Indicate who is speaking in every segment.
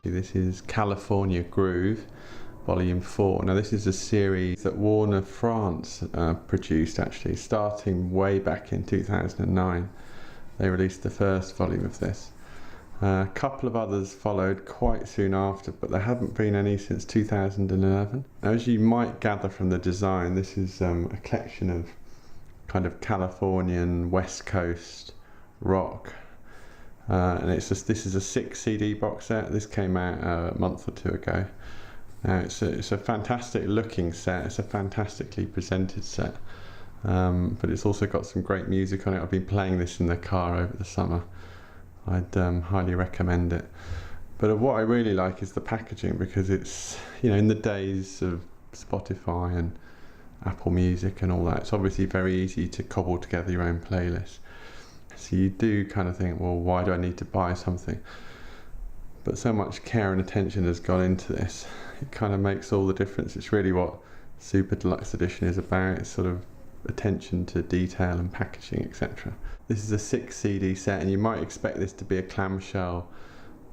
Speaker 1: This is California Groove, Volume 4. Now this is a series that Warner France produced, actually, starting way back in 2009. They released the first volume of this. A couple of others followed quite soon after, but there haven't been any since 2011. Now, as you might gather from the design, this is a collection of kind of Californian West Coast rock. And this is a 6 CD box set. This came out a month or two ago. Now it's a fantastic looking set, it's a fantastically presented set, but it's also got some great music on it. I've been playing this in the car over the summer. I'd highly recommend it. But what I really like is the packaging, because it's, you know, in the days of Spotify and Apple Music and all that, it's obviously very easy to cobble together your own playlist. So you do kind of think, well, why do I need to buy something? But so much care and attention has gone into this. It kind of makes all the difference. It's really what Super Deluxe Edition is about. It's sort of attention to detail and packaging, etc. This is a 6 CD set, and you might expect this to be a clamshell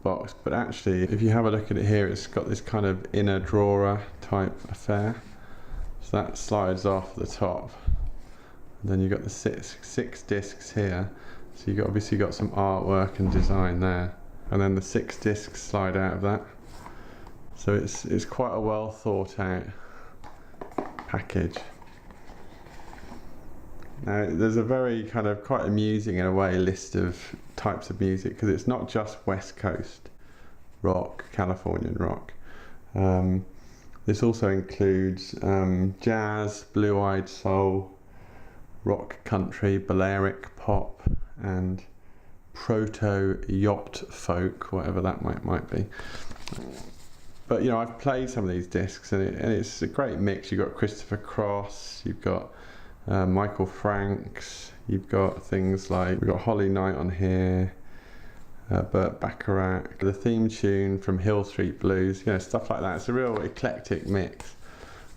Speaker 1: box, but actually, if you have a look at it here, it's got this kind of inner drawer type affair. So that slides off the top. And then you've got the six discs here. So you've obviously got some artwork and design there. And then the 6 discs slide out of that. So it's quite a well thought out package. Now there's a very kind of quite amusing in a way list of types of music, because it's not just West Coast rock, Californian rock. This also includes jazz, blue-eyed soul, rock country, Balearic pop, and proto-yacht folk, whatever that might be. But you know, I've played some of these discs, and it's a great mix. You've got Christopher Cross, you've got Michael Franks, you've got things like, we've got Holly Knight on here, Burt Bacharach, the theme tune from Hill Street Blues, you know, stuff like that. It's a real eclectic mix.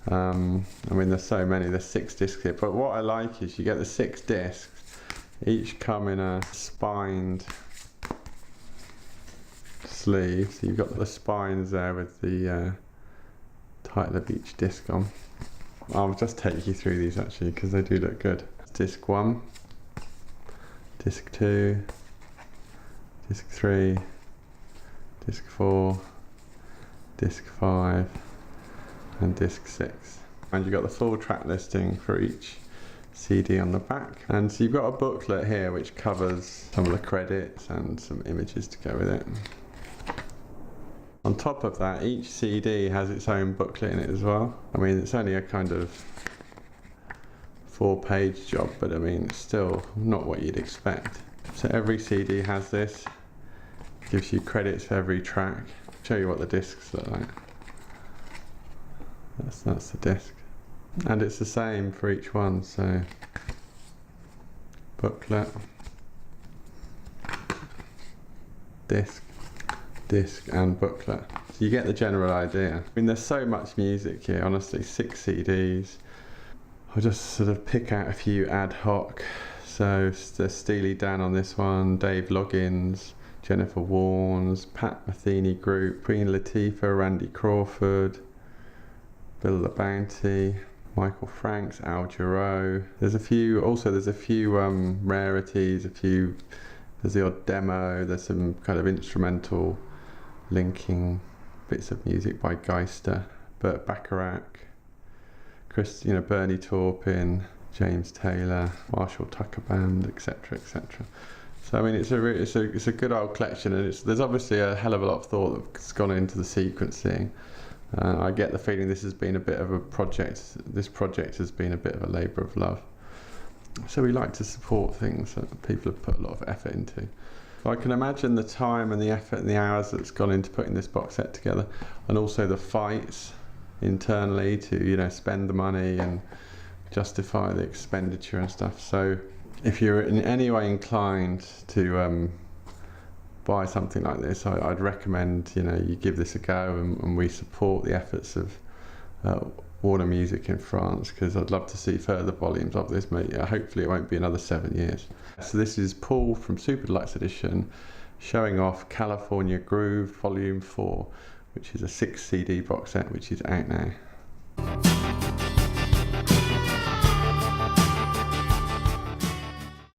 Speaker 1: I mean, there's so many, there's 6 discs here, but what I like is you get the 6 discs, each come in a spined sleeve. So you've got the spines there with the title of each disc on. I'll just take you through these actually, because they do look good. Disc 1, disc 2, disc 3, disc 4, disc 5, and disc 6. And you've got the full track listing for each CD on the back. And so you've got a booklet here which covers some of the credits and some images to go with it. On top of that, each CD has its own booklet in it as well. I mean, it's only a kind of 4-page job, but I mean, it's still not what you'd expect. So every CD has this, gives you credits for every track. I'll show you what the discs look like. That's the disc. And it's the same for each one, so booklet, disc, and booklet. So you get the general idea. I mean, there's so much music here, honestly, 6 CDs. I'll just sort of pick out a few ad hoc. So there's Steely Dan on this one, Dave Loggins, Jennifer Warnes, Pat Metheny Group, Queen Latifah, Randy Crawford, Bill the Bounty, Michael Franks, Al Jarreau. There's a few rarities, there's the odd demo, there's some kind of instrumental linking bits of music by Geister, Burt Bacharach, Bernie Taupin, James Taylor, Marshall Tucker Band, etc., etc. So I mean, it's a good old collection, and there's obviously a hell of a lot of thought that's gone into the sequencing. I get the feeling this has been a bit of a project. This project has been a bit of a labour of love. So we like to support things that people have put a lot of effort into. So I can imagine the time and the effort and the hours that's gone into putting this box set together, and also the fights internally to, you know, spend the money and justify the expenditure and stuff. So if you're in any way inclined to buy something like this, I'd recommend, you know, you give this a go, and we support the efforts of Warner Music in France, because I'd love to see further volumes of this. Hopefully it won't be another 7 years. So this is Paul from Super Deluxe Edition showing off California Groove Volume 4, which is a 6 CD box set which is out now.